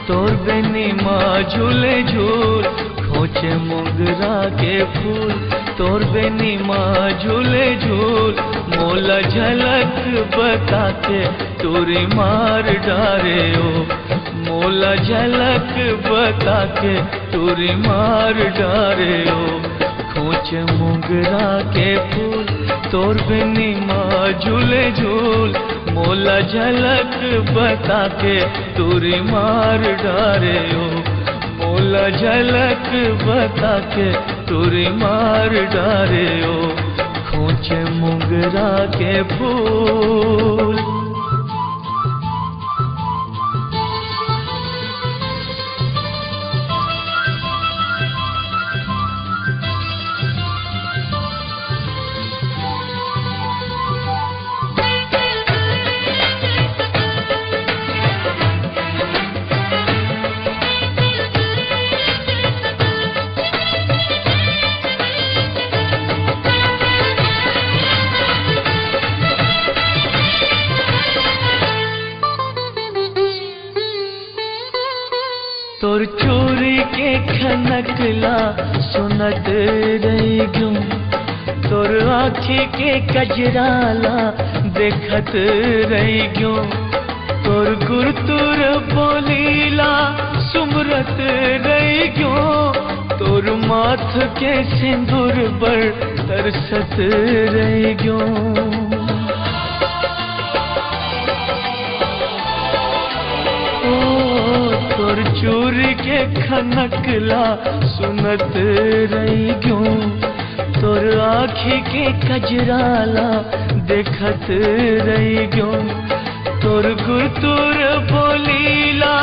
तोर बेनी माँ झूले झूल खोचे मोगरा के फूल। तोर बेनी माँ झूले झूल मोला झलक बता के तोरी मार डारे ओ। मोला झलक बता के तोरी मार डारे ओ। खोचे मोगरा के फूल तोर बेनी माँ झूले झूल मोला झलक बता के तोरी मार डारे ओ। मोला झलक बता के तोरी मार डारे ओ। खोचे मोगरा के फूल। तोर चोरी के खनकला सुनत रही क्यों। तोर आँखी के कजराला देखत रही क्यों। तोर गुरतुर बोलीला सुमरत रही क्यों। तोर माथ के सिंदूर पर तरसत रही क्यों। तोर चोरी के खनकला सुनत रही क्यों। तोर आँखी के कजराला देखत रही क्यों। तोर गुरतुर बोलीला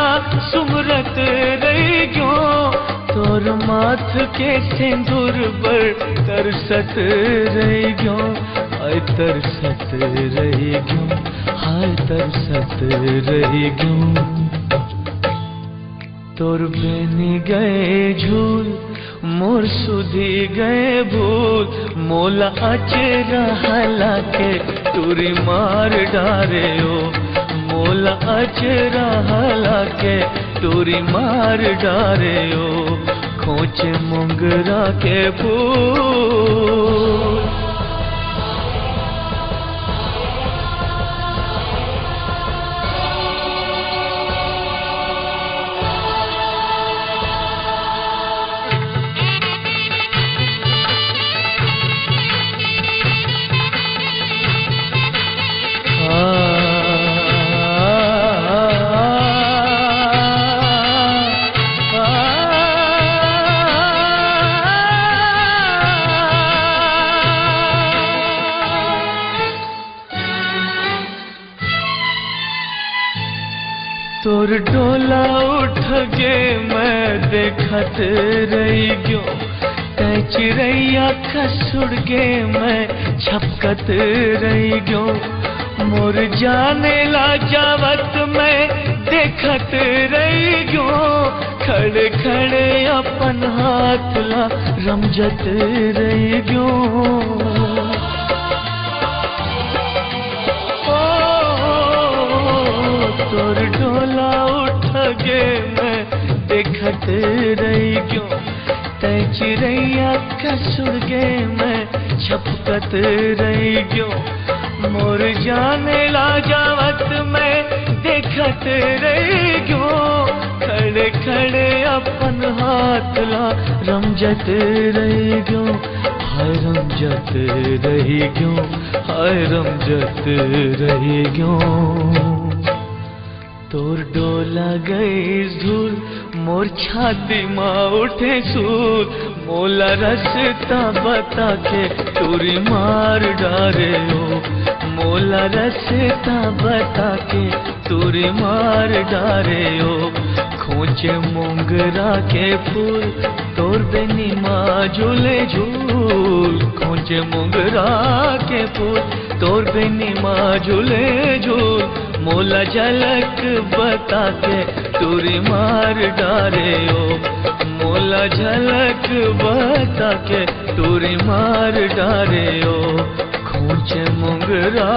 सुमरत रही क्यों। तोर माथ के सिंदूर पर तरसत रही क्यों। हाय तरसत रही क्यों। हाय तरसत रही क्यों। तोर बेनी गए झूल मोर सुधी गए भूल। मोला अचेरा हला के तोरी मार डारे ओ। मोला अचेरा हला के तोरी मार डारे ओ। खोचे मोगरा के फूल। तोर डोला उठ गे मैं देखत रही क्यों। तै चिड़ैया खसुड़ गे मैं छपकत रही क्यों। मोर जाने ला जावत मैं देखत रही क्यों। खड़े खड़े अपन हाथ ला रमजत रही क्यों। तोर डोला उठ गे मैं देखत रही क्यों। तै चिड़ैया खसुड़ गे मैं छपकत रही क्यों। मोर जाने ला जावत मैं देखत रही क्यों। खड़े खड़े अपन हाथ ला रमजत रही क्यों। हाय रमजत रही क्यों। हाय रमजत रही क्यों। तोर डोला गई धूल मोर छाती माँ उठे सूल। मोला रास्ता बता के तोरी मार डारे ओ। मोला रास्ता बता के तोरी मार डारे ओ। खोचे मोगरा के फूल तोर बेनी माँ झूले झूल। खोचे मोगरा के फूल तोर बेनी माँ झूले झूल। मोला झलक बता के तोरी मार डारे ओ। मोला झलक बता के तोरी मार डारे ओ। खोचे मोगरा